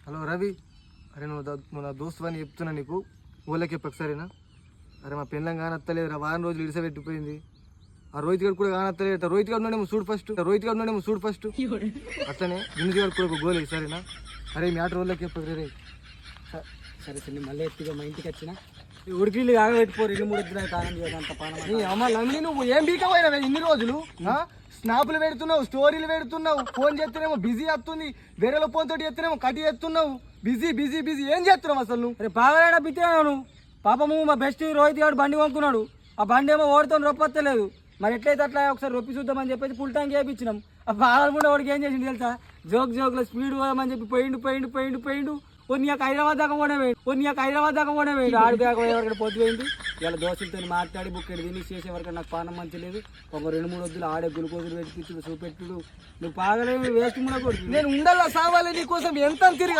Hello Ravi, అరే నువ్వు నా దోస్తు అని చెప్తున్నా నీకు, ఊళ్ళకి చెప్పకు సరేనా? అరే మా పెళ్ళం కానత్తలేదు, వారం రోజులు ఇడిసబెట్టిపోయింది. ఆ రోహిత్ గారు కూడా కానత్తలేదు. రోహిత్ గారు ఉన్నాడేమో చూడు ఫస్ట్ అట్లనే గిన్నె గారు కూడా ఒక గోలే సరేనా? అరే మీ ఆట రోజులకి చెప్పకు రే. సరే సరే మళ్ళీ ఎత్తుగా మా ఇంటికి వచ్చిన ఉడికిళ్ళు ఆగబెట్టిపోరు 2-3 దినాలు తానం చేయదంత పానం. అమ్మ లమ్ని నువ్వు ఏం బీకపోయినావే ఇన్ని రోజులు? స్నాపులు పెడుతున్నావు, స్టోరీలు పెడుతున్నావు, ఫోన్ చేస్తేనేమో బిజీ వస్తుంది, వేరేలో ఫోన్ తోటి చేస్తేనేమో కట్టి చేస్తున్నావు. బిజీ బిజీ బిజీ ఏం చేస్తున్నావు అసలు నువ్వు? అరే బాగా బిత్తినాను పాపము. మా బెస్ట్ రోహిత్ గారు బండి కొనుక్కున్నాడు. ఆ బండి ఏమో ఓడితో రొప్పత్తలేదు. మరి ఎట్లయితే అట్లా ఒకసారి రొప్పి చూద్దామని చెప్పేసి ఫుల్ ట్యాంక్ చేయించినాం. ఆ బాగా కూడా వాడికి ఏం చేసింది తెలుసా? జోక్లో స్పీడ్ పోదామని చెప్పి పోయిండు. కొన్నియాక హైదరాబాద్ దాకా కూడా పోయిండు. ఆడి దాకా ఎవరికైనా పొద్దుపోయింది. ఇలా దోస్తులతో మాట్లాడి బుక్కెడు తిని చేసే వరకు నాకు పానం మంచి లేదు. ఒక 2-3 వద్దులు ఆడే గ్లూకోజులు పెట్టి చూపెట్టుడు. నువ్వు పాగలేవి వేస్ట్ కూడా కొడుకు. నేను ఉండాలా సావాలి నీకోసం ఎంత తిరిగి